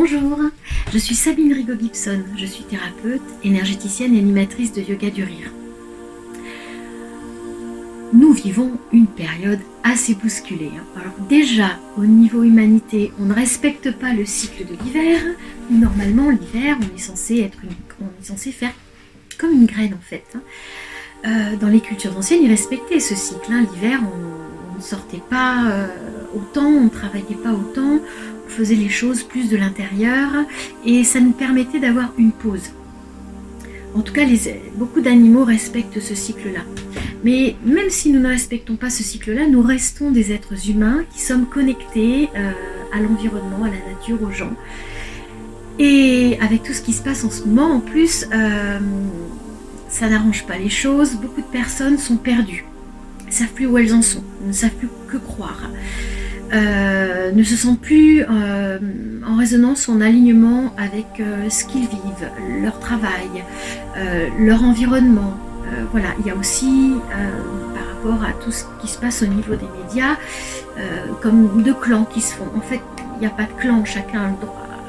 Bonjour, je suis Sabine Rigaud-Gibson, je suis thérapeute, énergéticienne et animatrice de Yoga du Rire. Nous vivons une période assez bousculée. Alors déjà, au niveau humanité, on ne respecte pas le cycle de l'hiver. Normalement, l'hiver, on est censé faire comme une graine en fait. Dans les cultures anciennes, ils respectaient ce cycle. L'hiver, on ne sortait pas autant, on ne travaillait pas autant, on faisait les choses plus de l'intérieur et ça nous permettait d'avoir une pause. En tout cas, beaucoup d'animaux respectent ce cycle-là. Mais même si nous ne respectons pas ce cycle-là, nous restons des êtres humains qui sommes connectés à l'environnement, à la nature, aux gens. Et avec tout ce qui se passe en ce moment, en plus, ça n'arrange pas les choses. Beaucoup de personnes sont perdues, ne savent plus où elles en sont, ne savent plus que croire. Ne se sentent plus en résonance, en alignement avec ce qu'ils vivent, leur travail, leur environnement. Voilà, il y a aussi, par rapport à tout ce qui se passe au niveau des médias, comme deux clans qui se font. En fait, il n'y a pas de clan, chacun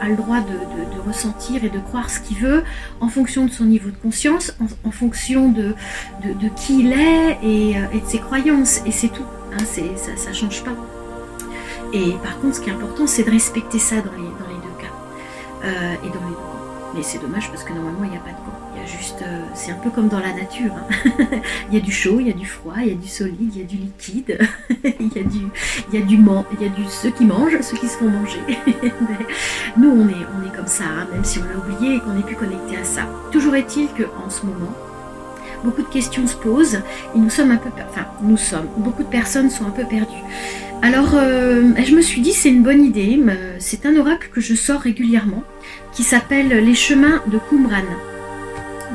a le droit de ressentir et de croire ce qu'il veut en fonction de son niveau de conscience, en fonction de qui il est et de ses croyances. Et c'est tout, ça ne change pas. Et par contre, ce qui est important, c'est de respecter ça dans les deux cas. Et dans les deux camps. Mais c'est dommage parce que normalement, il n'y a pas de camp. Il y a juste, c'est un peu comme dans la nature. Il y a du chaud, il y a du froid, il y a du solide, il y a du liquide. il y a ceux qui mangent, ceux qui se font manger. Nous, on est comme ça, même si on l'a oublié et qu'on n'est plus connecté à ça. Toujours est-il qu'en ce moment, beaucoup de questions se posent et beaucoup de personnes sont un peu perdues. Alors, je me suis dit, c'est une bonne idée. C'est un oracle que je sors régulièrement qui s'appelle Les chemins de Qumran.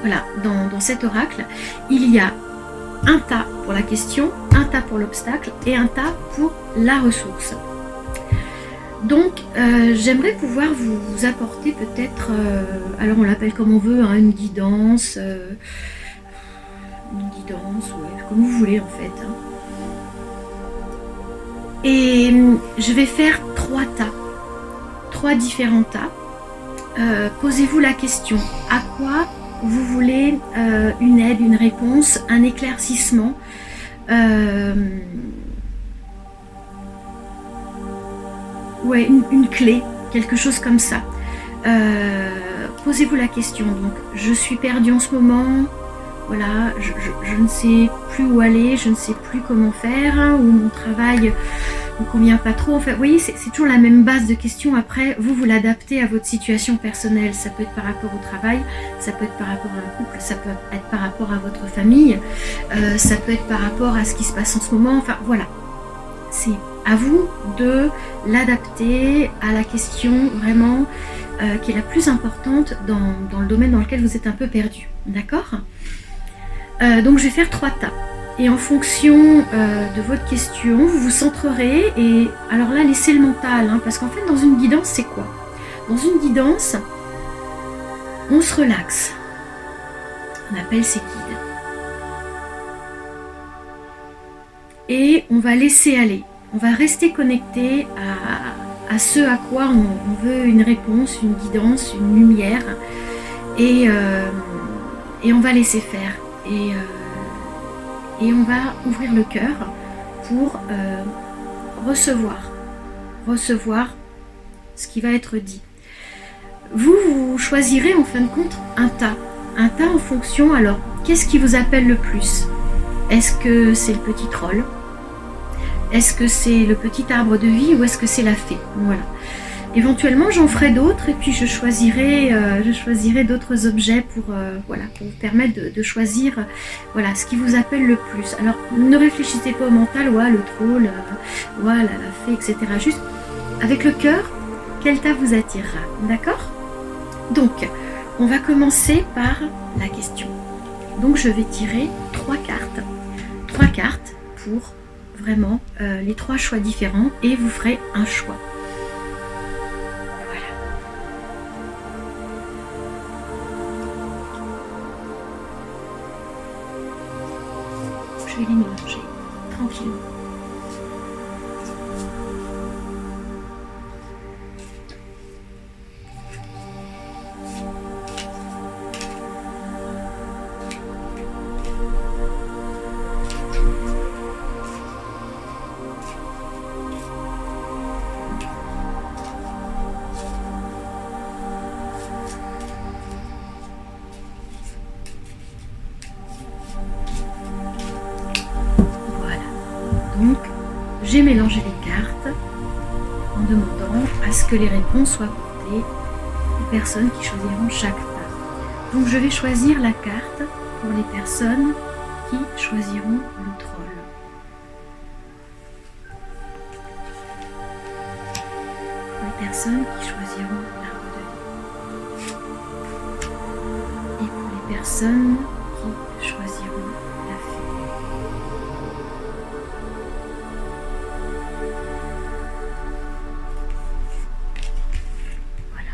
Voilà, dans cet oracle, il y a un tas pour la question, un tas pour l'obstacle et un tas pour la ressource. Donc, j'aimerais pouvoir vous apporter peut-être, alors on l'appelle comme on veut, une guidance, comme vous voulez en fait. Et je vais faire 3 tas, 3 différents tas. Posez-vous la question, à quoi vous voulez une aide, une réponse, un éclaircissement, une clé, quelque chose comme ça. Posez-vous la question, donc je suis perdue en ce moment. Voilà, je ne sais plus où aller, je ne sais plus comment faire, ou mon travail ne convient pas trop. En fait, vous voyez, c'est toujours la même base de questions. Après, vous l'adaptez à votre situation personnelle. Ça peut être par rapport au travail, ça peut être par rapport à un couple, ça peut être par rapport à votre famille, ça peut être par rapport à ce qui se passe en ce moment. Enfin, voilà. C'est à vous de l'adapter à la question vraiment qui est la plus importante dans le domaine dans lequel vous êtes un peu perdu. D'accord ? Donc je vais faire 3 tas et en fonction de votre question vous vous centrerez et alors là laissez le mental parce qu'en fait dans une guidance c'est quoi? Dans une guidance on se relaxe, on appelle ses guides et on va laisser aller, on va rester connecté à ce à quoi on veut une réponse, une guidance, une lumière et on va laisser faire. Et on va ouvrir le cœur pour recevoir ce qui va être dit. Vous choisirez en fin de compte un tas en fonction, alors qu'est-ce qui vous appelle le plus? Est-ce que c'est le petit troll? Est-ce que c'est le petit arbre de vie ou est-ce que c'est la fée? Voilà. Éventuellement, j'en ferai d'autres et puis je choisirai d'autres objets pour vous permettre de choisir ce qui vous appelle le plus. Alors, ne réfléchissez pas au mental, le troll, la fée, etc. Juste avec le cœur, quel tas vous attirera, d'accord? Donc, on va commencer par la question. Donc, je vais tirer 3 cartes. 3 cartes pour vraiment les 3 choix différents et vous ferez un choix. Je vais les mélanger tranquillement. j'ai mélangé les cartes en demandant à ce que les réponses soient portées aux personnes qui choisiront chaque carte. Donc je vais choisir la carte pour les personnes qui choisiront le troll. Les personnes qui choisiront l'arbre de vie. Et pour les personnes qui choisiront la fée. Voilà.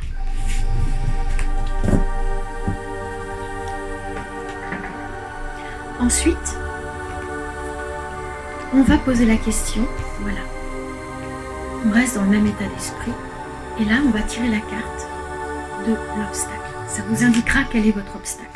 Ensuite, on va poser la question, voilà. On reste dans le même état d'esprit. Et là, on va tirer la carte de l'obstacle. Ça vous indiquera quel est votre obstacle.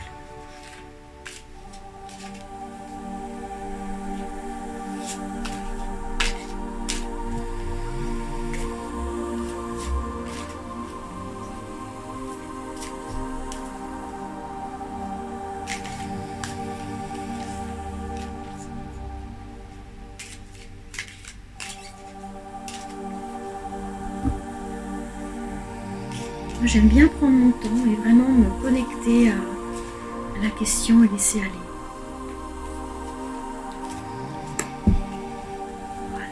J'aime bien prendre mon temps et vraiment me connecter à la question et laisser aller. Voilà.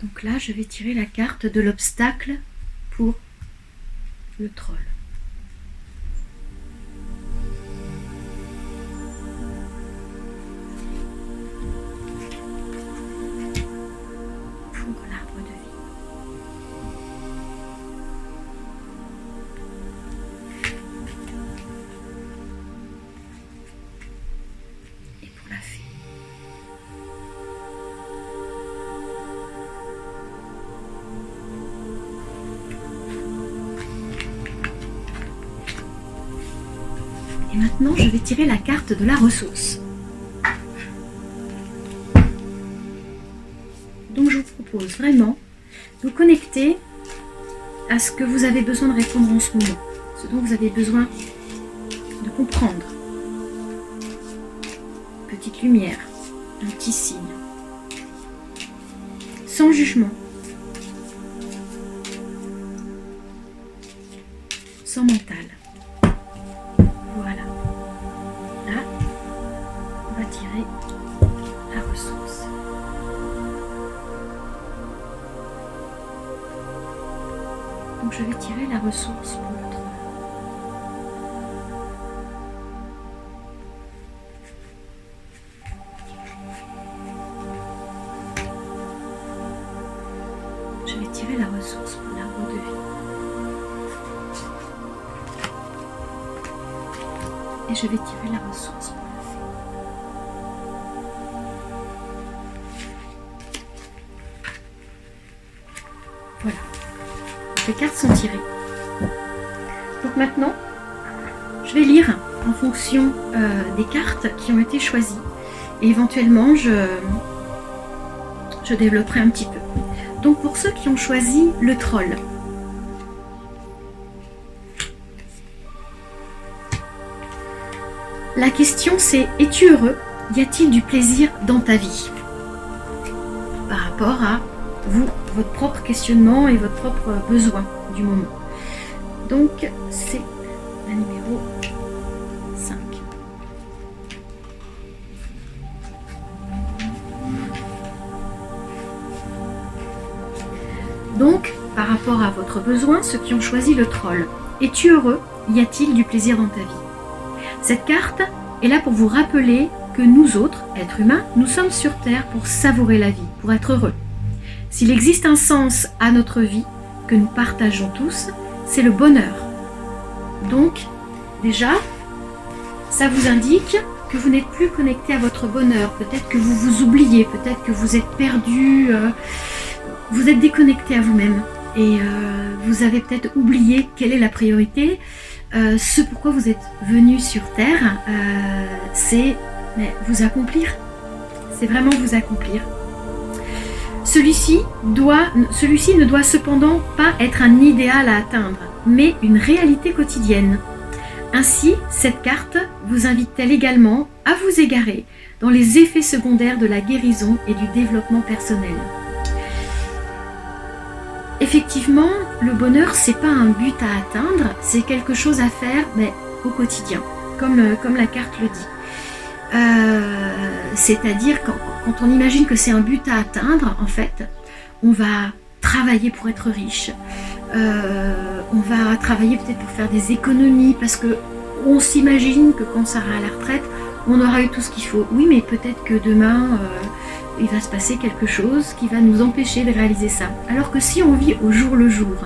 Donc là, je vais tirer la carte de l'obstacle pour le troll. Et maintenant, je vais tirer la carte de la ressource. Donc, je vous propose vraiment de vous connecter à ce que vous avez besoin de répondre en ce moment, ce dont vous avez besoin de comprendre. Petite lumière, un petit signe, sans jugement, sans mental. Voilà. Là, on va tirer la ressource. Donc je vais tirer la ressource pour le troll. Je vais tirer la ressource pour l'arbre de vie. Et je vais tirer la ressource pour la fée. Voilà. Les cartes sont tirées. Donc maintenant, je vais lire en fonction des cartes qui ont été choisies. Et éventuellement, je développerai un petit peu. Donc pour ceux qui ont choisi le troll, la question c'est: es-tu heureux? Y a-t-il du plaisir dans ta vie? Par rapport à vous, votre propre questionnement et votre propre besoin du moment. Donc c'est la numéro 5. Donc, par rapport à votre besoin, ceux qui ont choisi le troll, es-tu heureux? Y a-t-il du plaisir dans ta vie? Cette carte est là pour vous rappeler que nous autres, êtres humains, nous sommes sur Terre pour savourer la vie, pour être heureux. S'il existe un sens à notre vie que nous partageons tous, c'est le bonheur. Donc, déjà, ça vous indique que vous n'êtes plus connecté à votre bonheur. Peut-être que vous vous oubliez, peut-être que vous êtes perdu, vous êtes déconnecté à vous-même. Et vous avez peut-être oublié quelle est la priorité. Ce pourquoi vous êtes venu sur Terre, c'est vous accomplir. C'est vraiment vous accomplir. Celui-ci ne doit cependant pas être un idéal à atteindre, mais une réalité quotidienne. Ainsi, cette carte vous invite-t-elle également à vous égarer dans les effets secondaires de la guérison et du développement personnel. Effectivement, le bonheur, c'est pas un but à atteindre, c'est quelque chose à faire, mais au quotidien, comme la carte le dit. C'est-à-dire quand on imagine que c'est un but à atteindre, en fait, on va travailler pour être riche, on va travailler peut-être pour faire des économies, parce que on s'imagine que quand on sera à la retraite, on aura eu tout ce qu'il faut. Oui, mais peut-être que demain, il va se passer quelque chose qui va nous empêcher de réaliser ça. Alors que si on vit au jour le jour,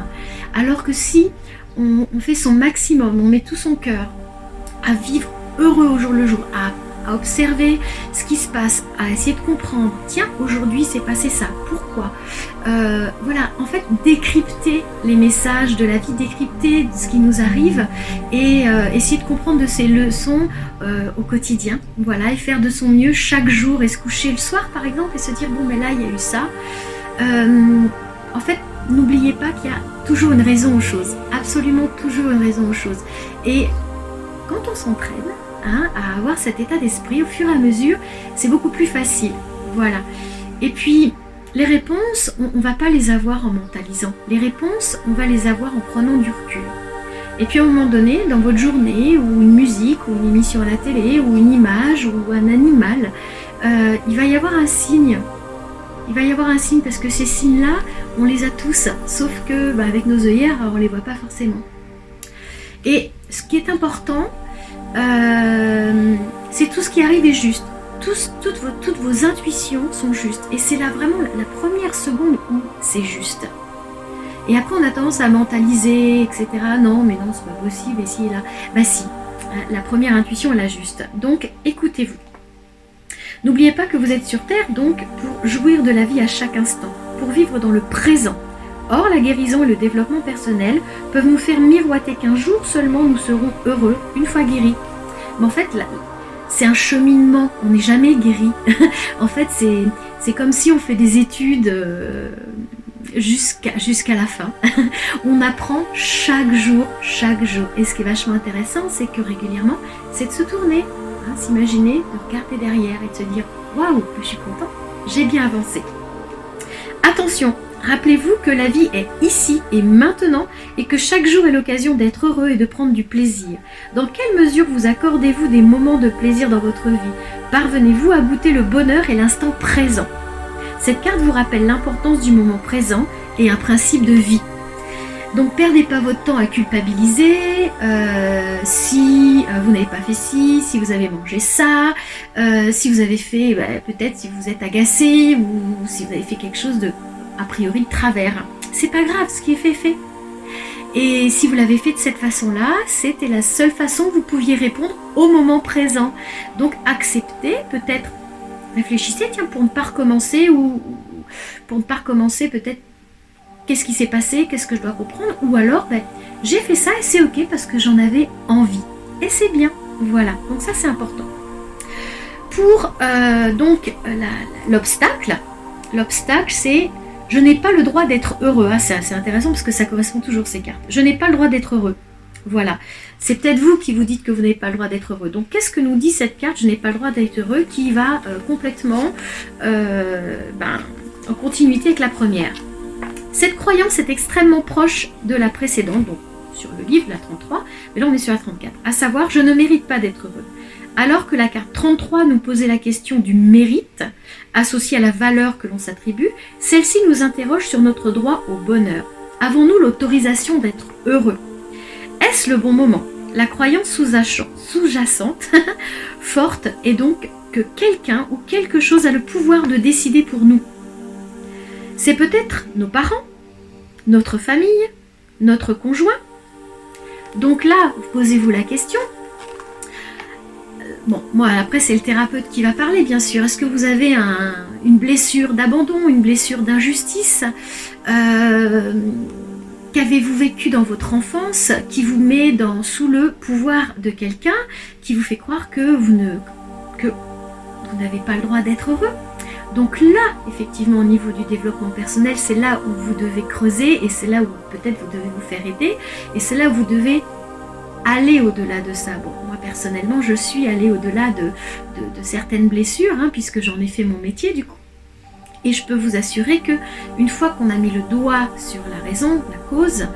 alors que si on fait son maximum, on met tout son cœur à vivre heureux au jour le jour, à observer ce qui se passe, à essayer de comprendre, tiens, aujourd'hui c'est passé ça, pourquoi, voilà, en fait, décrypter les messages de la vie, décrypter ce qui nous arrive et essayer de comprendre de ces leçons au quotidien, voilà, et faire de son mieux chaque jour et se coucher le soir par exemple et se dire, bon ben là il y a eu ça, en fait, n'oubliez pas qu'il y a toujours une raison aux choses, absolument toujours une raison aux choses, et quand on s'entraîne à avoir cet état d'esprit, au fur et à mesure, c'est beaucoup plus facile. Voilà. Et puis, les réponses, on ne va pas les avoir en mentalisant. Les réponses, on va les avoir en prenant du recul. Et puis, à un moment donné, dans votre journée, ou une musique, ou une émission à la télé, ou une image, ou un animal, il va y avoir un signe. Il va y avoir un signe, parce que ces signes-là, on les a tous, sauf que, avec nos œillères, on ne les voit pas forcément. Et ce qui est important, c'est tout ce qui arrive est juste. Toutes vos intuitions sont justes. Et c'est là vraiment la première seconde où c'est juste. Et après, on a tendance à mentaliser, etc. Non, mais non, c'est pas possible. Et si, là, bah si. La première intuition, elle est juste. Donc, écoutez-vous. N'oubliez pas que vous êtes sur Terre, donc, pour jouir de la vie à chaque instant, pour vivre dans le présent. Or, la guérison et le développement personnel peuvent nous faire miroiter qu'un jour seulement nous serons heureux, une fois guéris. Mais en fait, là, c'est un cheminement, on n'est jamais guéri. En fait, c'est comme si on fait des études jusqu'à la fin. On apprend chaque jour. Et ce qui est vachement intéressant, c'est que régulièrement, c'est de se tourner, s'imaginer, de regarder derrière et de se dire « Waouh, je suis content, j'ai bien avancé ». Attention, rappelez-vous que la vie est ici et maintenant et que chaque jour est l'occasion d'être heureux et de prendre du plaisir. Dans quelle mesure vous accordez-vous des moments de plaisir dans votre vie? Parvenez-vous à goûter le bonheur et l'instant présent? Cette carte vous rappelle l'importance du moment présent et un principe de vie. Donc perdez pas votre temps à culpabiliser si vous n'avez pas fait ci, si vous avez mangé ça, si vous avez fait, peut-être si vous êtes agacé ou si vous avez fait quelque chose de a priori de travers. C'est pas grave, ce qui est fait. Et si vous l'avez fait de cette façon-là, c'était la seule façon que vous pouviez répondre au moment présent. Donc acceptez, peut-être, réfléchissez, tiens, pour ne pas recommencer ou pour ne pas recommencer peut-être qu'est-ce qui s'est passé, qu'est-ce que je dois reprendre, ou alors j'ai fait ça et c'est ok parce que j'en avais envie. Et c'est bien, voilà, donc ça c'est important. Pour l'obstacle, c'est je n'ai pas le droit d'être heureux. C'est assez intéressant parce que ça correspond toujours ces cartes. Je n'ai pas le droit d'être heureux. Voilà. C'est peut-être vous qui vous dites que vous n'avez pas le droit d'être heureux. Donc, qu'est-ce que nous dit cette carte? Je n'ai pas le droit d'être heureux, qui va complètement en continuité avec la première. Cette croyance est extrêmement proche de la précédente, donc sur le livre, la 33, mais là on est sur la 34. À savoir, je ne mérite pas d'être heureux. Alors que la carte 33 nous posait la question du mérite, associé à la valeur que l'on s'attribue, celle-ci nous interroge sur notre droit au bonheur. Avons-nous l'autorisation d'être heureux? Est-ce le bon moment? La croyance sous-jacente, forte, est donc que quelqu'un ou quelque chose a le pouvoir de décider pour nous. C'est peut-être nos parents, notre famille, notre conjoint. Donc là, posez-vous la question. Bon, moi après c'est le thérapeute qui va parler bien sûr. Est-ce que vous avez une blessure d'abandon, une blessure d'injustice? Qu'avez-vous vécu dans votre enfance qui vous met sous le pouvoir de quelqu'un qui vous fait croire que vous n'avez pas le droit d'être heureux? Donc là, effectivement, au niveau du développement personnel, c'est là où vous devez creuser et c'est là où peut-être vous devez vous faire aider et c'est là où vous devez aller au-delà de ça. Bon, moi personnellement, je suis allée au-delà de certaines blessures, hein, puisque j'en ai fait mon métier du coup. Et je peux vous assurer que une fois qu'on a mis le doigt sur la raison, la cause,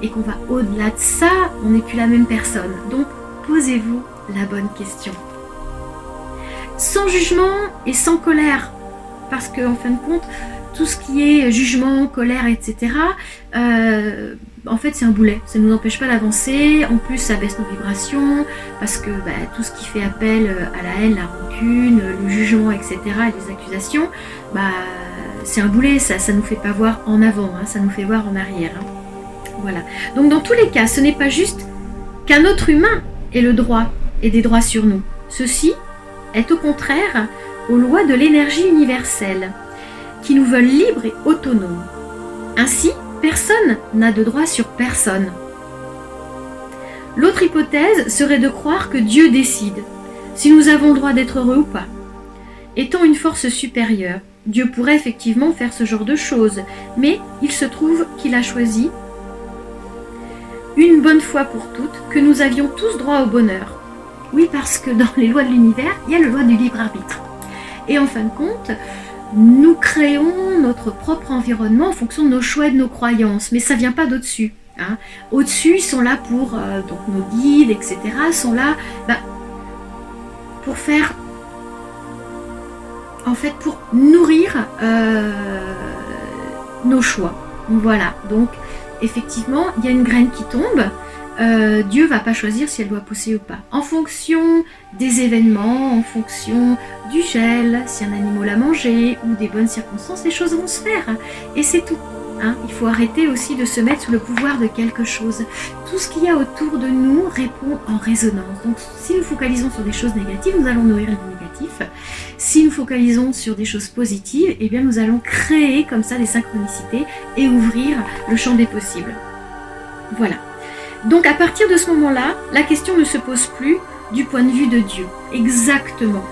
et qu'on va au-delà de ça, on n'est plus la même personne. Donc, posez-vous la bonne question. Sans jugement et sans colère. Parce qu'en fin de compte, tout ce qui est jugement, colère, etc., en fait, c'est un boulet. Ça ne nous empêche pas d'avancer. En plus, ça baisse nos vibrations. Parce que tout ce qui fait appel à la haine, la rancune, le jugement, etc., et les accusations, c'est un boulet. Ça ne nous fait pas voir en avant. Hein, ça nous fait voir en arrière. Hein. Voilà. Donc, dans tous les cas, ce n'est pas juste qu'un autre humain ait le droit et des droits sur nous. Ceci est au contraire aux lois de l'énergie universelle, qui nous veulent libres et autonomes. Ainsi, personne n'a de droit sur personne. L'autre hypothèse serait de croire que Dieu décide si nous avons le droit d'être heureux ou pas. Étant une force supérieure, Dieu pourrait effectivement faire ce genre de choses, mais il se trouve qu'il a choisi, une bonne fois pour toutes, que nous avions tous droit au bonheur. Oui, parce que dans les lois de l'univers, il y a la loi du libre arbitre. Et en fin de compte, nous créons notre propre environnement en fonction de nos choix et de nos croyances, mais ça ne vient pas d'au-dessus. Hein. Au-dessus, ils sont là pour, donc nos guides, etc., sont là pour faire, en fait, pour nourrir nos choix. Voilà, donc effectivement, il y a une graine qui tombe. Dieu va pas choisir si elle doit pousser ou pas. En fonction des événements, en fonction du gel, si un animal l'a mangé, ou des bonnes circonstances, les choses vont se faire. Et c'est tout. Hein. Il faut arrêter aussi de se mettre sous le pouvoir de quelque chose. Tout ce qu'il y a autour de nous répond en résonance. Donc si nous focalisons sur des choses négatives, nous allons nourrir le négatif. Si nous focalisons sur des choses positives, eh bien nous allons créer comme ça des synchronicités et ouvrir le champ des possibles. Voilà. Donc à partir de ce moment-là, la question ne se pose plus du point de vue de Dieu. Exactement.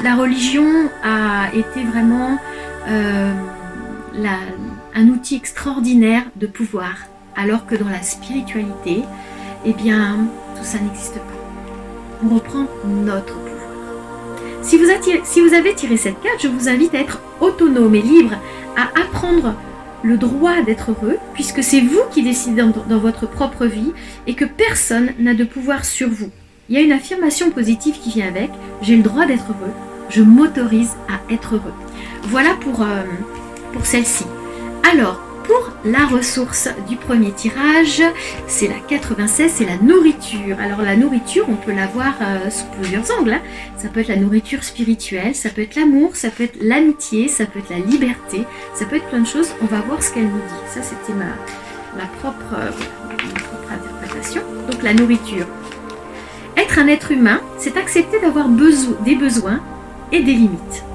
La religion a été vraiment un outil extraordinaire de pouvoir, alors que dans la spiritualité, eh bien, tout ça n'existe pas. On reprend notre pouvoir. Si vous avez tiré cette carte, je vous invite à être autonome et libre, à apprendre le droit d'être heureux, puisque c'est vous qui décidez dans votre propre vie et que personne n'a de pouvoir sur vous. Il y a une affirmation positive qui vient avec, j'ai le droit d'être heureux, je m'autorise à être heureux. Voilà pour celle-ci. Alors, pour la ressource du premier tirage, c'est la 96, c'est la nourriture. Alors la nourriture, on peut la voir sous plusieurs angles. Hein. Ça peut être la nourriture spirituelle, ça peut être l'amour, ça peut être l'amitié, ça peut être la liberté, ça peut être plein de choses. On va voir ce qu'elle nous dit. Ça, c'était ma propre interprétation. Donc la nourriture. Être un être humain, c'est accepter d'avoir des besoins et des limites.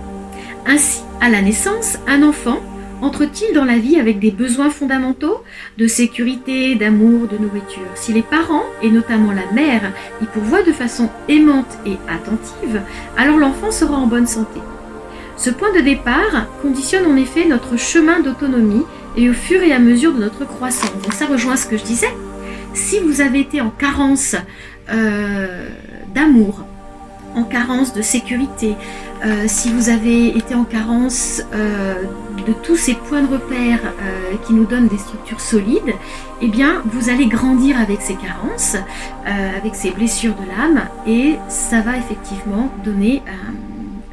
Ainsi, à la naissance, un enfant entre-t-il dans la vie avec des besoins fondamentaux de sécurité, d'amour, de nourriture? Si les parents, et notamment la mère, y pourvoient de façon aimante et attentive, alors l'enfant sera en bonne santé. Ce point de départ conditionne en effet notre chemin d'autonomie et au fur et à mesure de notre croissance. Donc ça rejoint ce que je disais. Si vous avez été en carence d'amour, en carence de sécurité, si vous avez été en carence de tous ces points de repère qui nous donnent des structures solides, eh bien vous allez grandir avec ces carences, avec ces blessures de l'âme, et ça va effectivement donner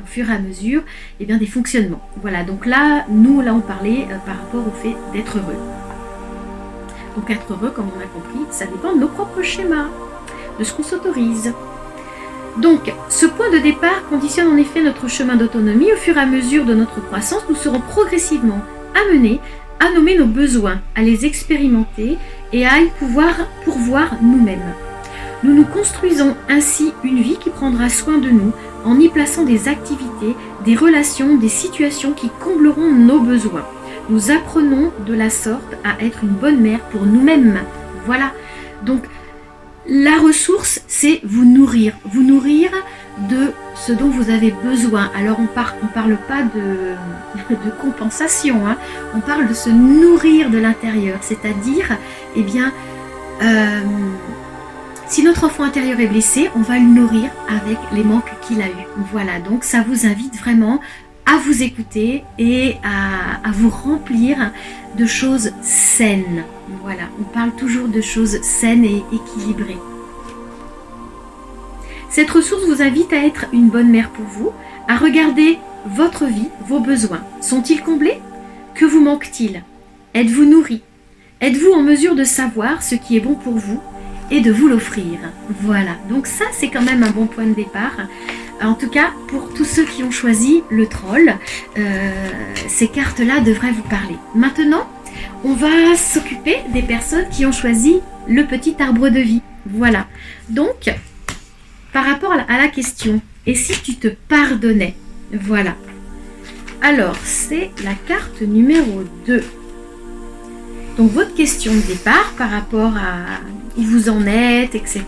au fur et à mesure eh bien, des fonctionnements. Voilà, donc là, on parlait par rapport au fait d'être heureux. Donc être heureux, comme on a compris, ça dépend de nos propres schémas, de ce qu'on s'autorise. Donc, ce point de départ conditionne en effet notre chemin d'autonomie. Au fur et à mesure de notre croissance, nous serons progressivement amenés à nommer nos besoins, à les expérimenter et à y pouvoir pourvoir nous-mêmes. Nous nous construisons ainsi une vie qui prendra soin de nous en y plaçant des activités, des relations, des situations qui combleront nos besoins. Nous apprenons de la sorte à être une bonne mère pour nous-mêmes. Voilà. Donc, la ressource, c'est vous nourrir de ce dont vous avez besoin. Alors on parle pas de compensation, hein. On parle de se nourrir de l'intérieur, c'est-à-dire, eh bien, Si notre enfant intérieur est blessé, on va le nourrir avec les manques qu'il a eus. Voilà, donc ça vous invite vraiment à vous écouter et à vous remplir de choses saines. Voilà, on parle toujours de choses saines et équilibrées. Cette ressource vous invite à être une bonne mère pour vous, à regarder votre vie, vos besoins. Sont-ils comblés? Que vous manque-t-il? Êtes-vous nourri? Êtes-vous en mesure de savoir ce qui est bon pour vous et de vous l'offrir? Voilà, donc ça c'est quand même un bon point de départ. En tout cas, pour tous ceux qui ont choisi le troll, ces cartes-là devraient vous parler. Maintenant, on va s'occuper des personnes qui ont choisi le petit arbre de vie. Voilà, donc par rapport à la question, et si tu te pardonnais? Voilà. Alors, c'est la carte numéro 2. Donc, votre question de départ par rapport à où vous en êtes, etc.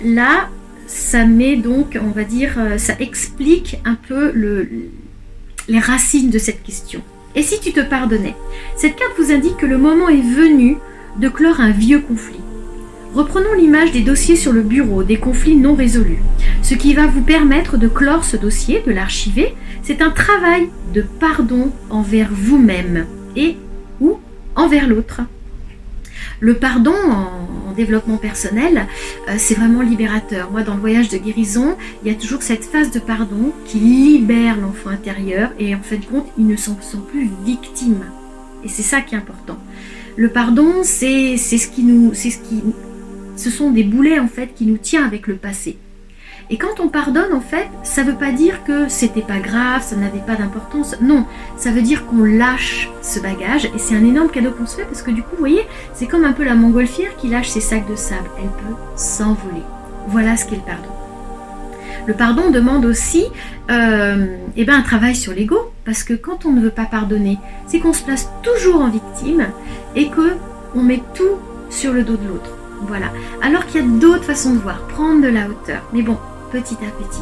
Là, ça met donc, on va dire, ça explique un peu les racines de cette question. Et si tu te pardonnais? Cette carte vous indique que le moment est venu de clore un vieux conflit. Reprenons l'image des dossiers sur le bureau, des conflits non résolus. Ce qui va vous permettre de clore ce dossier, de l'archiver, c'est un travail de pardon envers vous-même et ou envers l'autre. Le pardon en développement personnel, c'est vraiment libérateur. Moi, dans le voyage de guérison, il y a toujours cette phase de pardon qui libère l'enfant intérieur et en fin de compte, il ne s'en sent plus victime. Et c'est ça qui est important. Le pardon, ce sont des boulets en fait qui nous tiennent avec le passé. Et quand on pardonne, en fait, ça ne veut pas dire que c'était pas grave, ça n'avait pas d'importance. Non, ça veut dire qu'on lâche ce bagage et c'est un énorme cadeau qu'on se fait parce que du coup, vous voyez, c'est comme un peu la montgolfière qui lâche ses sacs de sable. Elle peut s'envoler. Voilà ce qu'est le pardon. Le pardon demande aussi un travail sur l'ego parce que quand on ne veut pas pardonner, c'est qu'on se place toujours en victime et qu'on met tout sur le dos de l'autre. Voilà. Alors qu'il y a d'autres façons de voir, prendre de la hauteur. Mais bon, petit à petit.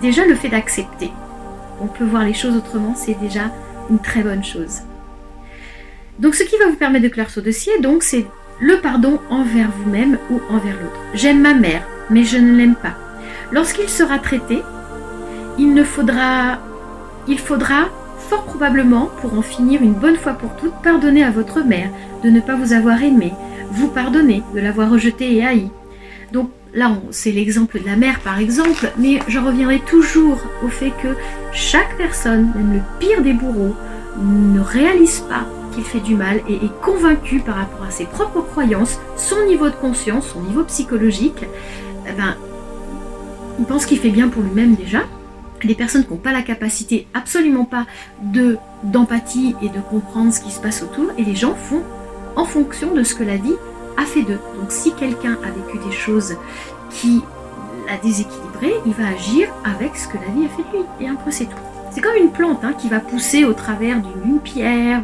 Déjà, le fait d'accepter, on peut voir les choses autrement, c'est déjà une très bonne chose. Donc, ce qui va vous permettre de clore ce dossier, donc, c'est le pardon envers vous-même ou envers l'autre. J'aime ma mère, mais je ne l'aime pas. Lorsqu'il sera traité, il faudra fort probablement, pour en finir une bonne fois pour toutes, pardonner à votre mère de ne pas vous avoir aimé, vous pardonner de l'avoir rejeté et haï. Donc là, c'est l'exemple de la mère par exemple, mais je reviendrai toujours au fait que chaque personne, même le pire des bourreaux, ne réalise pas qu'il fait du mal et est convaincu par rapport à ses propres croyances, son niveau de conscience, son niveau psychologique, il pense qu'il fait bien pour lui-même déjà. Les personnes qui n'ont pas la capacité, absolument pas, d'empathie et de comprendre ce qui se passe autour, et les gens font en fonction de ce que la vie a fait d'eux. Donc si quelqu'un a vécu des choses qui l'a déséquilibré, il va agir avec ce que la vie a fait de lui. Et un peu c'est tout. C'est comme une plante qui va pousser au travers d'une pierre.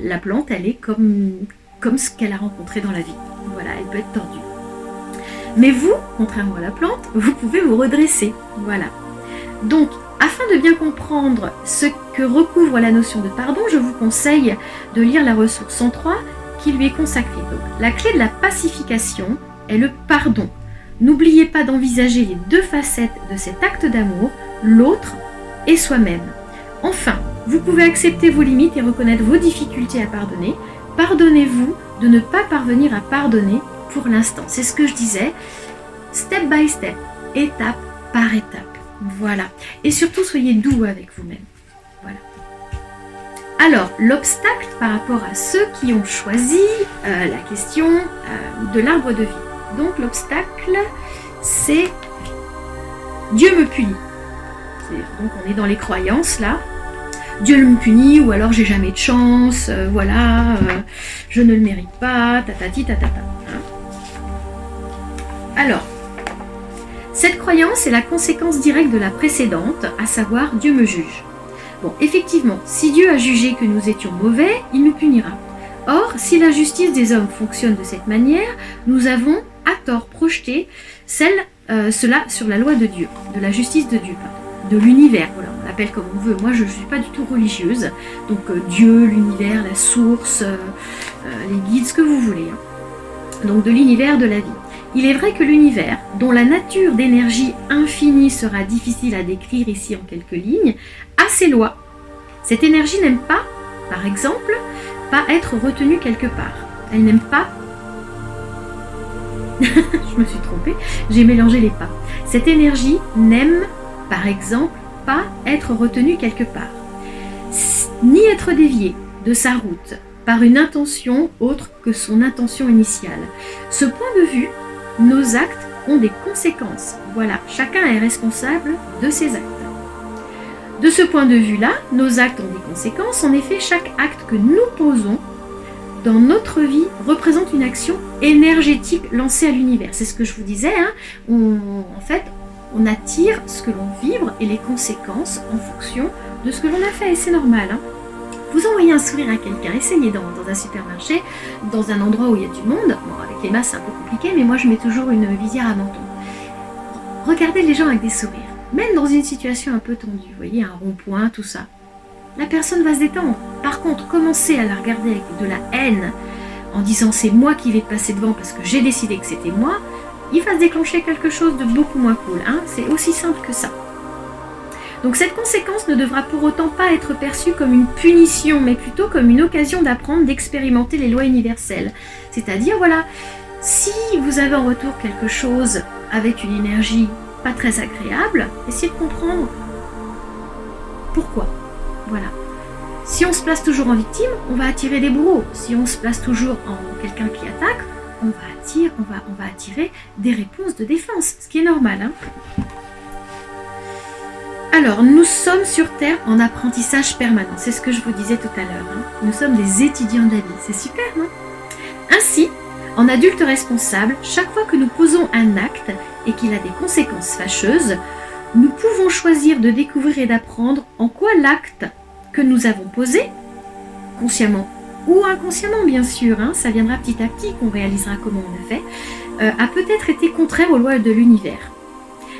La plante, elle est comme ce qu'elle a rencontré dans la vie. Voilà, elle peut être tordue. Mais vous, contrairement à la plante, vous pouvez vous redresser. Voilà. Donc, afin de bien comprendre ce que recouvre la notion de pardon, je vous conseille de lire la ressource 103 qui lui est consacrée. Donc, la clé de la pacification est le pardon. N'oubliez pas d'envisager les deux facettes de cet acte d'amour, l'autre et soi-même. Enfin, vous pouvez accepter vos limites et reconnaître vos difficultés à pardonner. Pardonnez-vous de ne pas parvenir à pardonner pour l'instant. C'est ce que je disais, step by step, étape par étape. Voilà. Et surtout, soyez doux avec vous-même. Voilà. Alors, l'obstacle par rapport à ceux qui ont choisi la question de l'arbre de vie. Donc, l'obstacle, c'est Dieu me punit. Donc, on est dans les croyances, là. Dieu me punit, ou alors j'ai jamais de chance, je ne le mérite pas, tatati, tatata. Alors, cette croyance est la conséquence directe de la précédente, à savoir Dieu me juge. Bon, effectivement, si Dieu a jugé que nous étions mauvais, il nous punira. Or, si la justice des hommes fonctionne de cette manière, nous avons à tort projeté cela sur la loi de Dieu, de la justice de Dieu, de l'univers. Voilà, on l'appelle comme on veut. Moi, je ne suis pas du tout religieuse. Donc, Dieu, l'univers, la source, les guides, ce que vous voulez. donc de l'univers de la vie. Il est vrai que l'univers, dont la nature d'énergie infinie sera difficile à décrire ici en quelques lignes, a ses lois. Cette énergie n'aime pas, par exemple, pas être retenue quelque part. Elle n'aime pas... Je me suis trompée, j'ai mélangé les pas. Cette énergie n'aime, par exemple, pas être retenue quelque part, ni être déviée de sa route par une intention autre que son intention initiale. Ce point de vue, nos actes ont des conséquences. Voilà, chacun est responsable de ses actes. De ce point de vue-là, nos actes ont des conséquences. En effet, chaque acte que nous posons dans notre vie représente une action énergétique lancée à l'univers. C'est ce que je vous disais, hein. En fait, on attire ce que l'on vibre et les conséquences en fonction de ce que l'on a fait. Et c'est normal, hein. Vous envoyez un sourire à quelqu'un, essayez dans un supermarché, dans un endroit où il y a du monde. Bon, avec les masques c'est un peu compliqué, mais moi je mets toujours une visière à menton. Regardez les gens avec des sourires, même dans une situation un peu tendue, vous voyez, un rond-point, tout ça. La personne va se détendre. Par contre, commencer à la regarder avec de la haine, en disant c'est moi qui vais te passer devant parce que j'ai décidé que c'était moi, il va se déclencher quelque chose de beaucoup moins cool, hein. C'est aussi simple que ça. Donc cette conséquence ne devra pour autant pas être perçue comme une punition, mais plutôt comme une occasion d'apprendre, d'expérimenter les lois universelles. C'est-à-dire, voilà, si vous avez en retour quelque chose avec une énergie pas très agréable, essayez de comprendre pourquoi. Voilà. Si on se place toujours en victime, on va attirer des bourreaux. Si on se place toujours en quelqu'un qui attaque, on va attirer des réponses de défense, ce qui est normal, hein. Alors, nous sommes sur Terre en apprentissage permanent. C'est ce que je vous disais tout à l'heure, hein. Nous sommes des étudiants de la vie. C'est super, non? Ainsi, en adulte responsable, chaque fois que nous posons un acte et qu'il a des conséquences fâcheuses, nous pouvons choisir de découvrir et d'apprendre en quoi l'acte que nous avons posé, consciemment ou inconsciemment bien sûr, hein, ça viendra petit à petit qu'on réalisera comment on a fait, a peut-être été contraire aux lois de l'univers.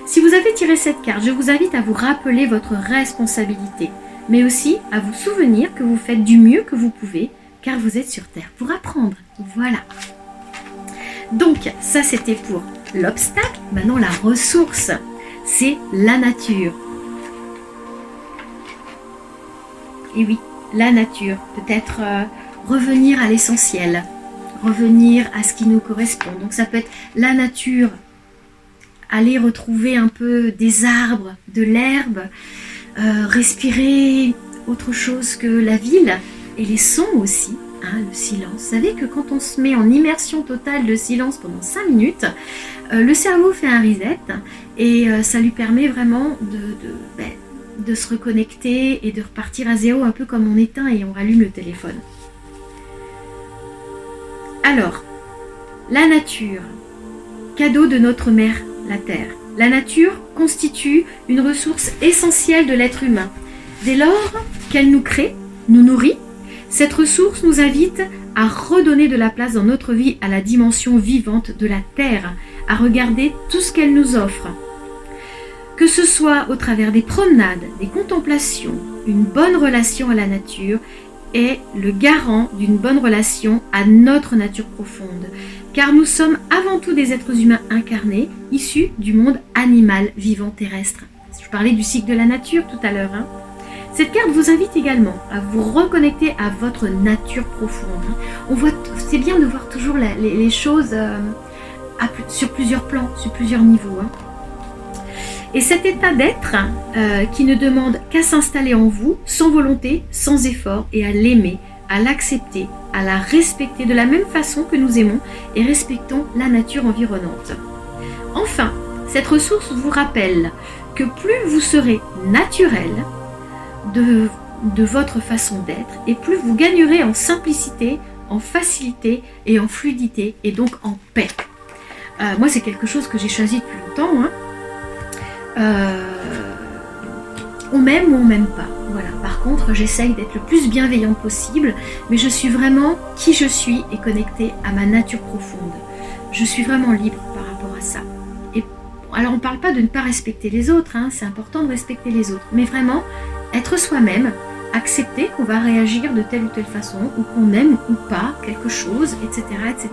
Si vous avez tiré cette carte, je vous invite à vous rappeler votre responsabilité, mais aussi à vous souvenir que vous faites du mieux que vous pouvez, car vous êtes sur Terre pour apprendre. Voilà. Donc, ça c'était pour l'obstacle. Maintenant, la ressource, c'est la nature. Et oui, la nature, peut-être revenir à l'essentiel, revenir à ce qui nous correspond. Donc ça peut être la nature, aller retrouver un peu des arbres, de l'herbe, respirer autre chose que la ville et les sons aussi, hein, le silence. Vous savez que quand on se met en immersion totale de silence pendant 5 minutes, le cerveau fait un reset et ça lui permet vraiment de se reconnecter et de repartir à zéro, un peu comme on éteint et on rallume le téléphone. Alors, la nature, cadeau de notre mère, la Terre. La nature constitue une ressource essentielle de l'être humain. Dès lors qu'elle nous crée, nous nourrit, cette ressource nous invite à redonner de la place dans notre vie à la dimension vivante de la Terre, à regarder tout ce qu'elle nous offre. Que ce soit au travers des promenades, des contemplations, une bonne relation à la nature est le garant d'une bonne relation à notre nature profonde. Car nous sommes avant tout des êtres humains incarnés, issus du monde animal vivant terrestre. Je parlais du cycle de la nature tout à l'heure, hein. Cette carte vous invite également à vous reconnecter à votre nature profonde. C'est bien de voir toujours les choses sur plusieurs plans, sur plusieurs niveaux, hein. Et cet état d'être qui ne demande qu'à s'installer en vous, sans volonté, sans effort, et à l'aimer, à l'accepter, à la respecter de la même façon que nous aimons et respectons la nature environnante. Enfin, cette ressource vous rappelle que plus vous serez naturel de votre façon d'être, et plus vous gagnerez en simplicité, en facilité et en fluidité, et donc en paix. Moi, c'est quelque chose que j'ai choisi depuis longtemps, hein. On m'aime ou on m'aime pas. Voilà. Par contre, j'essaye d'être le plus bienveillante possible, mais je suis vraiment qui je suis et connectée à ma nature profonde. Je suis vraiment libre par rapport à ça. Et alors, on ne parle pas de ne pas respecter les autres, hein, c'est important de respecter les autres, mais vraiment être soi-même accepter qu'on va réagir de telle ou telle façon, ou qu'on aime ou pas quelque chose, etc., etc.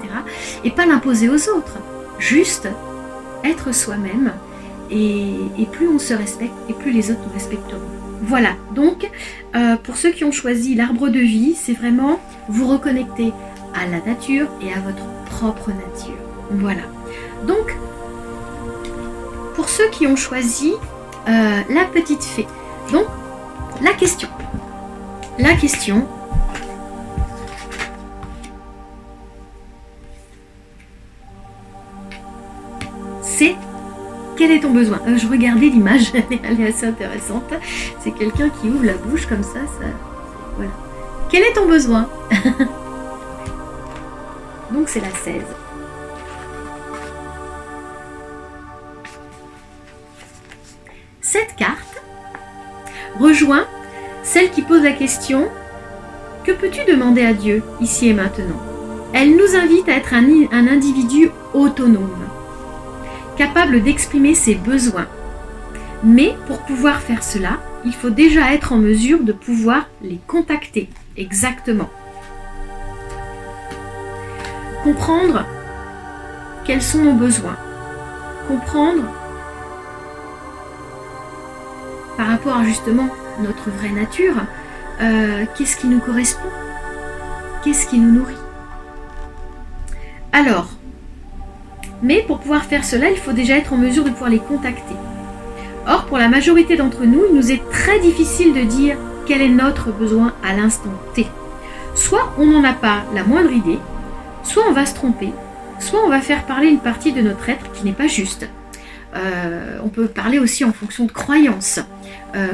Et pas l'imposer aux autres. Juste être soi-même, et plus on se respecte, et plus les autres nous respecteront. Voilà, donc pour ceux qui ont choisi l'arbre de vie, c'est vraiment vous reconnecter à la nature et à votre propre nature. Voilà. Donc, pour ceux qui ont choisi la petite fée, donc la question, c'est quel est ton besoin? Je regardais l'image, elle est assez intéressante. C'est quelqu'un qui ouvre la bouche comme ça, voilà. Quel est ton besoin? Donc c'est la 16. Cette carte rejoint celle qui pose la question « Que peux-tu demander à Dieu ici et maintenant ?» Elle nous invite à être un individu autonome, capable d'exprimer ses besoins. Mais pour pouvoir faire cela, il faut déjà être en mesure de pouvoir les contacter. Exactement. Comprendre quels sont nos besoins. Comprendre par rapport à justement notre vraie nature, qu'est-ce qui nous correspond, qu'est-ce qui nous nourrit. Alors, mais pour pouvoir faire cela, il faut déjà être en mesure de pouvoir les contacter. Or, pour la majorité d'entre nous, il nous est très difficile de dire quel est notre besoin à l'instant T. Soit on n'en a pas la moindre idée, soit on va se tromper, soit on va faire parler une partie de notre être qui n'est pas juste. On peut parler aussi en fonction de croyances.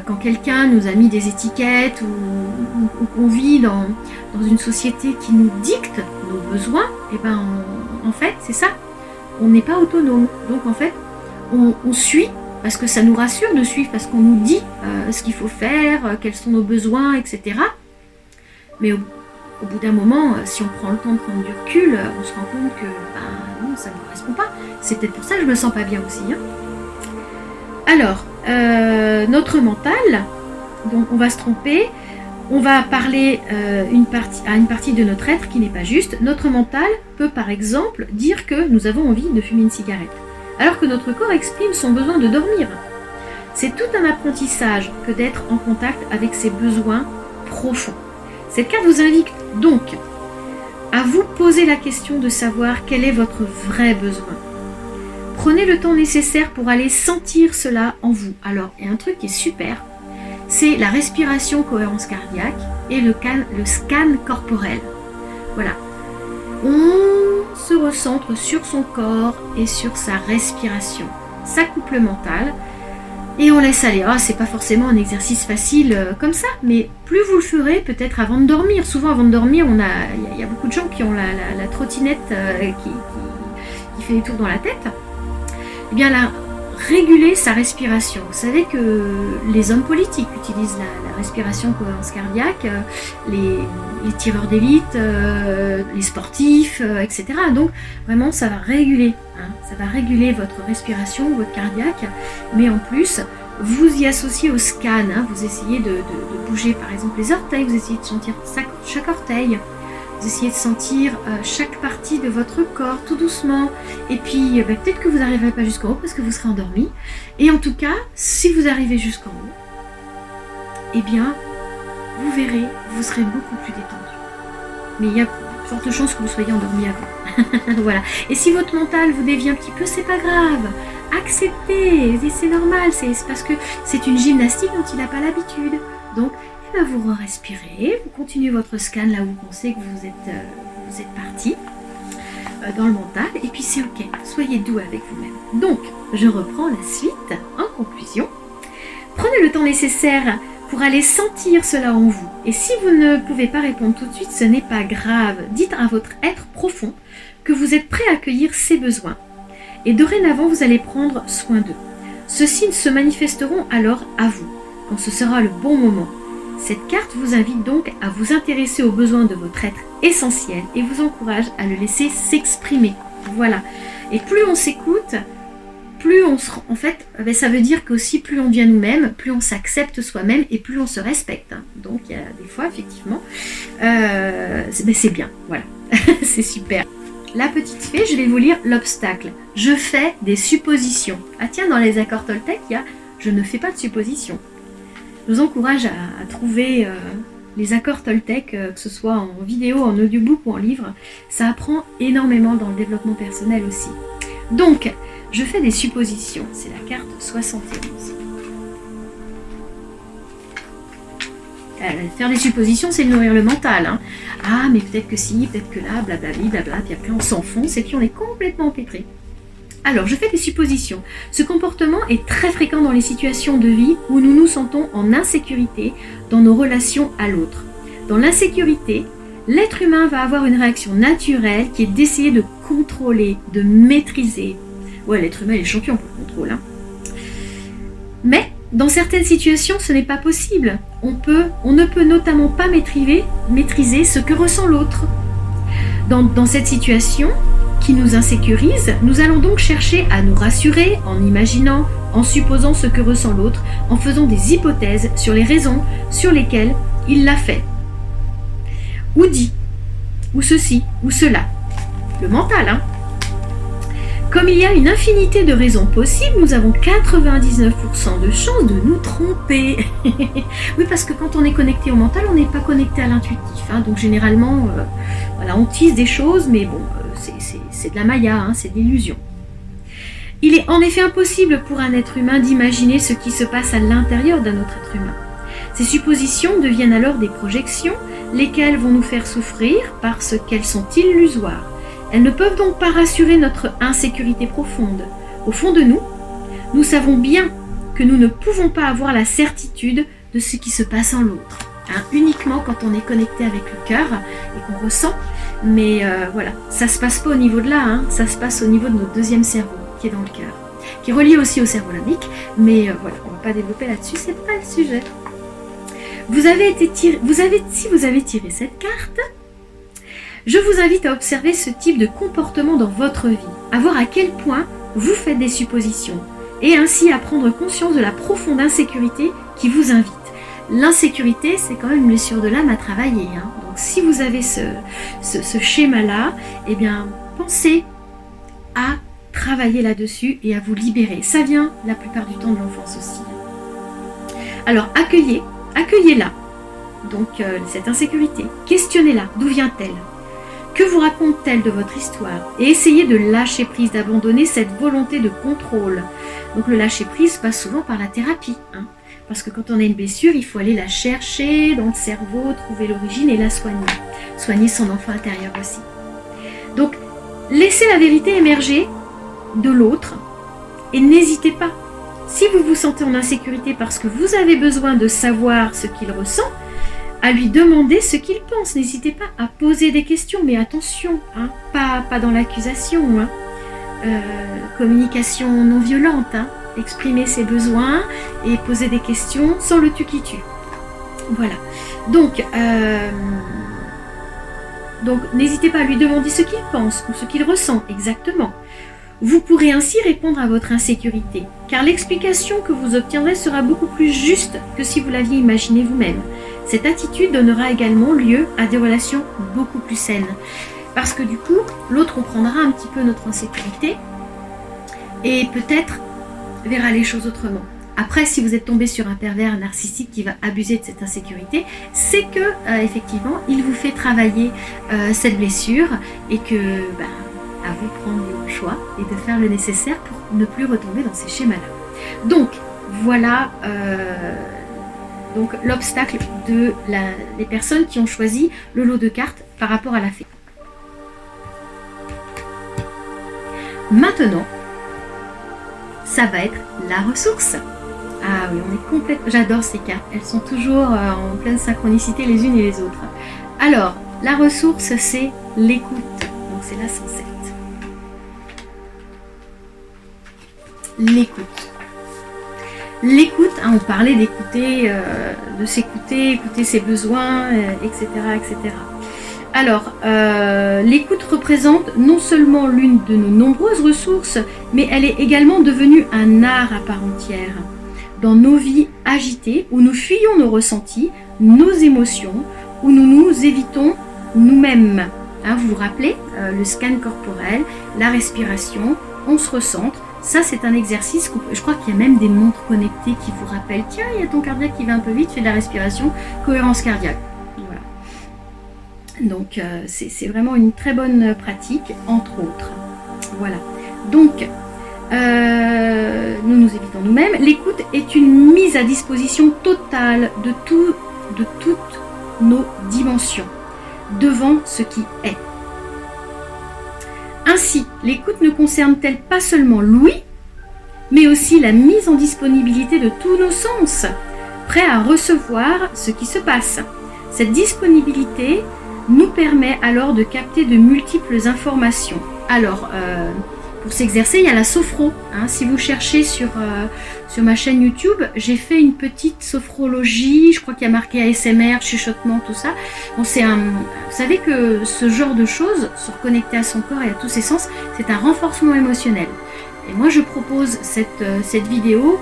Quand quelqu'un nous a mis des étiquettes ou qu'on vit dans une société qui nous dicte nos besoins, et ben en fait c'est ça, on n'est pas autonome. Donc en fait on suit parce que ça nous rassure de suivre, parce qu'on nous dit ce qu'il faut faire, quels sont nos besoins, etc. Mais au bout d'un moment, si on prend le temps de prendre du recul, on se rend compte que non, ça ne me correspond pas. C'est peut-être pour ça que je me sens pas bien aussi. Hein. Alors, notre mental, donc on va se tromper, on va parler à une partie de notre être qui n'est pas juste. Notre mental peut par exemple dire que nous avons envie de fumer une cigarette, alors que notre corps exprime son besoin de dormir. C'est tout un apprentissage que d'être en contact avec ses besoins profonds. Cette carte vous invite donc à vous poser la question de savoir quel est votre vrai besoin. Prenez le temps nécessaire pour aller sentir cela en vous. Alors, il y a un truc qui est super, c'est la respiration cohérence cardiaque et le scan corporel. Voilà. On se recentre sur son corps et sur sa respiration. Ça coupe le mental et on laisse aller. C'est pas forcément un exercice facile comme ça, mais plus vous le ferez peut-être avant de dormir. Souvent avant de dormir, il y a beaucoup de gens qui ont la trottinette qui fait des tours dans la tête. Eh bien là, réguler sa respiration. Vous savez que les hommes politiques utilisent la respiration cohérence cardiaque, les tireurs d'élite, les sportifs, etc. Donc vraiment ça va réguler, ça va réguler votre respiration, votre cardiaque, mais en plus vous y associez au scan, vous essayez de bouger par exemple les orteils, vous essayez de sentir chaque orteil, vous essayez de sentir chaque partie de votre corps tout doucement, et puis peut-être que vous n'arriverez pas jusqu'en haut parce que vous serez endormi, et en tout cas si vous arrivez jusqu'en haut, eh bien vous verrez, vous serez beaucoup plus détendu, mais il y a forte chance que vous soyez endormi avant. Voilà. Et si votre mental vous dévie un petit peu, c'est pas grave, acceptez, c'est normal, c'est parce que c'est une gymnastique dont il n'a pas l'habitude, donc vous respirez, vous continuez votre scan là où vous pensez que vous êtes parti dans le mental, et puis c'est ok, soyez doux avec vous-même. Donc, je reprends la suite en conclusion. Prenez le temps nécessaire pour aller sentir cela en vous, et si vous ne pouvez pas répondre tout de suite, ce n'est pas grave. Dites à votre être profond que vous êtes prêt à accueillir ses besoins, et dorénavant vous allez prendre soin d'eux. Ceux-ci se manifesteront alors à vous, quand ce sera le bon moment. Cette carte vous invite donc à vous intéresser aux besoins de votre être essentiel et vous encourage à le laisser s'exprimer. Voilà. Et plus on s'écoute, plus on se rend, en fait, ça veut dire qu'aussi plus on devient nous-mêmes, plus on s'accepte soi-même et plus on se respecte. Hein. Donc il y a des fois, effectivement, c'est bien, voilà, c'est super. La petite fée, je vais vous lire l'obstacle. Je fais des suppositions. Ah tiens, dans les accords Toltec, il y a « je ne fais pas de suppositions ». Je vous encourage à trouver les accords Toltec, que ce soit en vidéo, en audiobook ou en livre. Ça apprend énormément dans le développement personnel aussi. Donc, je fais des suppositions. C'est la carte 71. Faire des suppositions, c'est nourrir le mental. Hein. Ah, mais peut-être que si, peut-être que là, blablabla, blabla, puis après on s'enfonce et puis on est complètement empêtré. Alors, je fais des suppositions. Ce comportement est très fréquent dans les situations de vie où nous nous sentons en insécurité dans nos relations à l'autre. Dans l'insécurité, l'être humain va avoir une réaction naturelle qui est d'essayer de contrôler, de maîtriser. Ouais, l'être humain est champion pour le contrôle. Hein. Mais, dans certaines situations, ce n'est pas possible. On ne peut notamment pas maîtriser ce que ressent l'autre. Dans cette situation qui nous insécurise, nous allons donc chercher à nous rassurer en imaginant, en supposant ce que ressent l'autre, en faisant des hypothèses sur les raisons sur lesquelles il l'a fait. Ou dit, ou ceci, ou cela. Le mental, hein. Comme il y a une infinité de raisons possibles, nous avons 99% de chances de nous tromper. Oui, parce que quand on est connecté au mental, on n'est pas connecté à l'intuitif. Hein. Donc généralement, voilà, on tisse des choses, mais bon, c'est de la maya, hein, c'est de l'illusion. Il est en effet impossible pour un être humain d'imaginer ce qui se passe à l'intérieur d'un autre être humain. Ces suppositions deviennent alors des projections, lesquelles vont nous faire souffrir parce qu'elles sont illusoires. Elles ne peuvent donc pas rassurer notre insécurité profonde. Au fond de nous, nous savons bien que nous ne pouvons pas avoir la certitude de ce qui se passe en l'autre. Hein, uniquement quand on est connecté avec le cœur et qu'on ressent. Mais voilà, ça ne se passe pas au niveau de là, hein, ça se passe au niveau de notre deuxième cerveau, qui est dans le cœur, qui est relié aussi au cerveau limbique. Mais voilà, on ne va pas développer là-dessus, c'est pas le sujet. Si vous avez tiré cette carte, je vous invite à observer ce type de comportement dans votre vie, à voir à quel point vous faites des suppositions, et ainsi à prendre conscience de la profonde insécurité qui vous invite. L'insécurité, c'est quand même une blessure de l'âme à travailler. Hein. Donc si vous avez ce schéma-là, eh bien, pensez à travailler là-dessus et à vous libérer. Ça vient la plupart du temps de l'enfance aussi. Alors, accueillez-la, donc cette insécurité. Questionnez-la, d'où vient-elle ? Que vous raconte-t-elle de votre histoire ? Et essayez de lâcher prise, d'abandonner cette volonté de contrôle. Donc le lâcher prise passe souvent par la thérapie. Hein, parce que quand on a une blessure, il faut aller la chercher dans le cerveau, trouver l'origine et la soigner. Soigner son enfant intérieur aussi. Donc laissez la vérité émerger de l'autre et n'hésitez pas. Si vous vous sentez en insécurité parce que vous avez besoin de savoir ce qu'il ressent, à lui demander ce qu'il pense. N'hésitez pas à poser des questions, mais attention, hein, pas dans l'accusation. Hein. Communication non violente, hein. Exprimer ses besoins et poser des questions sans le tu qui tue. Voilà. Donc n'hésitez pas à lui demander ce qu'il pense ou ce qu'il ressent exactement. Vous pourrez ainsi répondre à votre insécurité, car l'explication que vous obtiendrez sera beaucoup plus juste que si vous l'aviez imaginé vous-même. Cette attitude donnera également lieu à des relations beaucoup plus saines. Parce que du coup, l'autre comprendra un petit peu notre insécurité et peut-être verra les choses autrement. Après, si vous êtes tombé sur un pervers narcissique qui va abuser de cette insécurité, c'est que, effectivement, il vous fait travailler cette blessure et que, à vous de prendre le choix et de faire le nécessaire pour ne plus retomber dans ces schémas-là. Donc, voilà donc l'obstacle des personnes qui ont choisi le lot de cartes par rapport à la fée. Maintenant, ça va être la ressource. Ah oui, on est complètement... J'adore ces cartes, elles sont toujours en pleine synchronicité les unes et les autres. Alors, la ressource, c'est l'écoute. Donc c'est la 107. L'écoute. L'écoute, hein, on parlait d'écouter, de s'écouter, écouter ses besoins, etc., etc. Alors, l'écoute représente non seulement l'une de nos nombreuses ressources, mais elle est également devenue un art à part entière. Dans nos vies agitées, où nous fuyons nos ressentis, nos émotions, où nous nous évitons nous-mêmes. Hein, vous vous rappelez, le scan corporel, la respiration, on se recentre. Ça, c'est un exercice, je crois qu'il y a même des montres connectées qui vous rappellent, tiens, il y a ton cardiaque qui va un peu vite, fais de la respiration, cohérence cardiaque. Voilà. Donc, c'est vraiment une très bonne pratique, entre autres. Voilà. Donc, nous nous évitons nous-mêmes. L'écoute est une mise à disposition totale de toutes nos dimensions, devant ce qui est. Ainsi, l'écoute ne concerne-t-elle pas seulement l'ouïe, mais aussi la mise en disponibilité de tous nos sens, prêts à recevoir ce qui se passe. Cette disponibilité nous permet alors de capter de multiples informations. Alors, pour s'exercer, il y a la sophro. Hein. Si vous cherchez sur ma chaîne YouTube, j'ai fait une petite sophrologie. Je crois qu'il y a marqué ASMR, chuchotement, tout ça. Bon, vous savez que ce genre de choses, se reconnecter à son corps et à tous ses sens, c'est un renforcement émotionnel. Et moi, je propose cette vidéo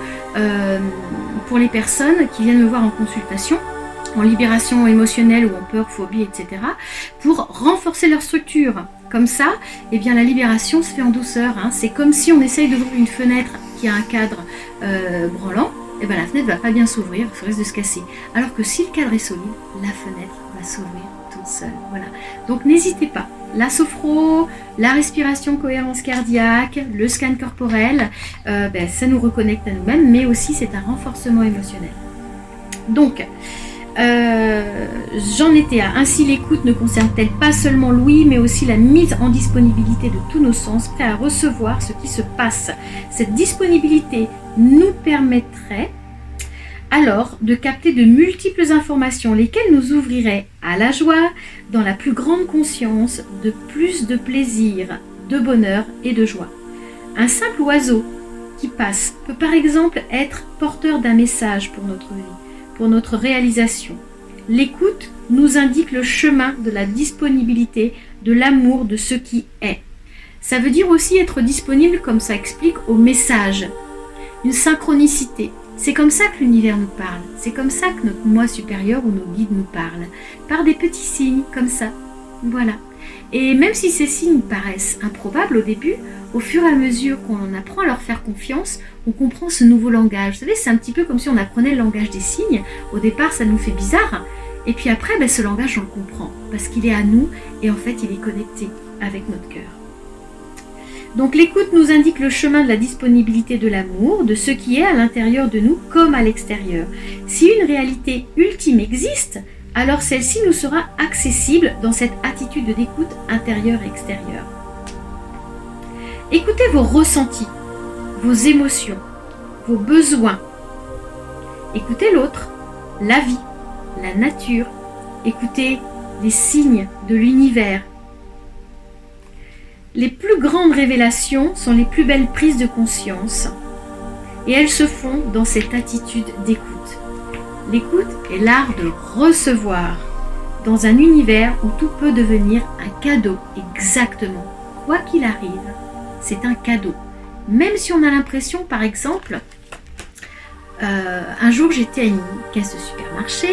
pour les personnes qui viennent me voir en consultation, en libération émotionnelle ou en peur, phobie, etc., pour renforcer leur structure. Comme ça, eh bien, la libération se fait en douceur. Hein. C'est comme si on essaye d'ouvrir une fenêtre qui a un cadre branlant, et bien la fenêtre ne va pas bien s'ouvrir, ça risque de se casser. Alors que si le cadre est solide, la fenêtre va s'ouvrir toute seule. Voilà. Donc n'hésitez pas. La sophro, la respiration, cohérence cardiaque, le scan corporel, ça nous reconnecte à nous-mêmes, mais aussi c'est un renforcement émotionnel. Donc, j'en étais à ainsi l'écoute ne concerne-t-elle pas seulement l'ouïe mais aussi la mise en disponibilité de tous nos sens prêts à recevoir ce qui se passe. Cette disponibilité nous permettrait alors de capter de multiples informations lesquelles nous ouvriraient à la joie, dans la plus grande conscience, de plus de plaisir, de bonheur et de joie. Un simple oiseau qui passe peut par exemple être porteur d'un message pour notre vie, pour notre réalisation. L'écoute nous indique le chemin de la disponibilité, de l'amour de ce qui est. Ça veut dire aussi être disponible, comme ça explique, au message. Une synchronicité. C'est comme ça que l'univers nous parle. C'est comme ça que notre moi supérieur ou nos guides nous parlent. Par des petits signes, comme ça. Voilà. Et même si ces signes paraissent improbables au début, au fur et à mesure qu'on en apprend à leur faire confiance, on comprend ce nouveau langage. Vous savez, c'est un petit peu comme si on apprenait le langage des signes. Au départ, ça nous fait bizarre. Et puis après, ce langage, on le comprend. Parce qu'il est à nous et en fait, il est connecté avec notre cœur. Donc l'écoute nous indique le chemin de la disponibilité de l'amour, de ce qui est à l'intérieur de nous comme à l'extérieur. Si une réalité ultime existe, alors celle-ci nous sera accessible dans cette attitude d'écoute intérieure et extérieure. Écoutez vos ressentis, vos émotions, vos besoins. Écoutez l'autre, la vie, la nature. Écoutez les signes de l'univers. Les plus grandes révélations sont les plus belles prises de conscience et elles se font dans cette attitude d'écoute. L'écoute est l'art de recevoir dans un univers où tout peut devenir un cadeau, exactement. Quoi qu'il arrive, c'est un cadeau. Même si on a l'impression, par exemple, un jour j'étais à une caisse de supermarché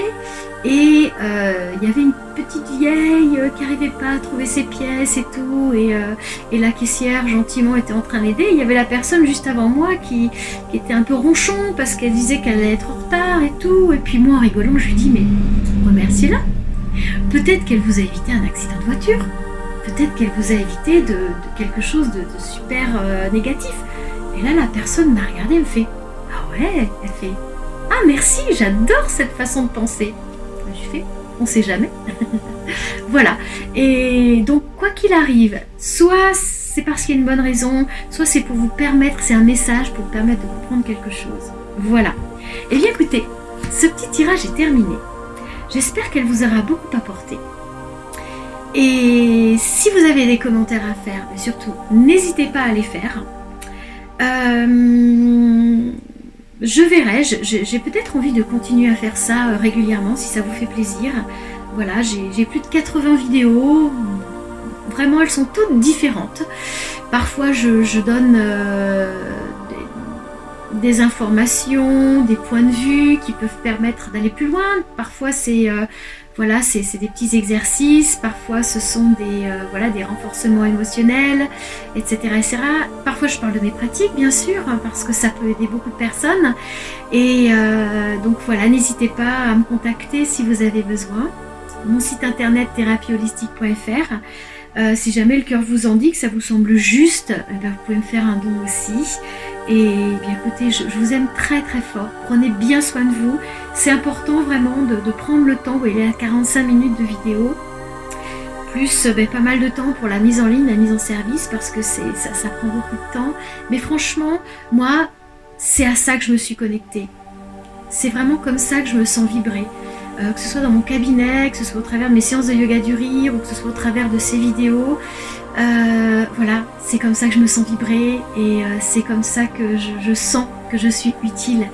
et il y avait une petite vieille qui n'arrivait pas à trouver ses pièces et tout, et la caissière gentiment était en train d'aider. Il y avait la personne juste avant moi qui était un peu ronchon parce qu'elle disait qu'elle allait être en retard et tout, et puis moi en rigolant je lui dis mais remerciez-la, peut-être qu'elle vous a évité un accident de voiture, peut-être qu'elle vous a évité de quelque chose de super négatif. Et là la personne m'a regardée et me fait ah ouais, elle fait ah merci, j'adore cette façon de penser. Je fais on sait jamais. Voilà. Et donc quoi qu'il arrive, soit c'est parce qu'il y a une bonne raison, soit c'est pour vous permettre, c'est un message pour vous permettre de comprendre quelque chose. Voilà. Et bien écoutez, ce petit tirage est terminé. J'espère qu'elle vous aura beaucoup apporté. Et si vous avez des commentaires à faire, mais surtout n'hésitez pas à les faire. Je verrai, j'ai peut-être envie de continuer à faire ça régulièrement si ça vous fait plaisir. voilà, j'ai plus de 80 vidéos. Vraiment, elles sont toutes différentes. Parfois, je donne des informations, des points de vue qui peuvent permettre d'aller plus loin. Parfois, c'est voilà, c'est des petits exercices. Parfois, ce sont voilà, des renforcements émotionnels, etc., etc. Parfois, je parle de mes pratiques, bien sûr, parce que ça peut aider beaucoup de personnes. Et donc voilà, n'hésitez pas à me contacter si vous avez besoin. Mon site internet thérapieholistique.fr. Si jamais le cœur vous en dit, que ça vous semble juste, vous pouvez me faire un don aussi. Et bien écoutez, je vous aime très très fort. Prenez bien soin de vous. C'est important vraiment de prendre le temps. Vous voyez, il y a 45 minutes de vidéo. Plus pas mal de temps pour la mise en ligne, la mise en service, parce que ça prend beaucoup de temps. Mais franchement, moi, c'est à ça que je me suis connectée. C'est vraiment comme ça que je me sens vibrer. Que ce soit dans mon cabinet, que ce soit au travers de mes séances de yoga du rire, ou que ce soit au travers de ces vidéos. Voilà, c'est comme ça que je me sens vibrer, et c'est comme ça que je sens que je suis utile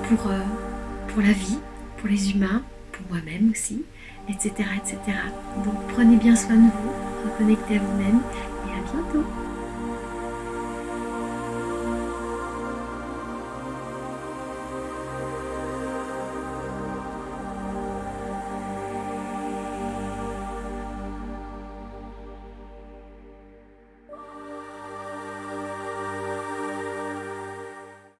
pour la vie, pour les humains, pour moi-même aussi, etc., etc. Donc prenez bien soin de vous, reconnectez à vous-même, et à bientôt.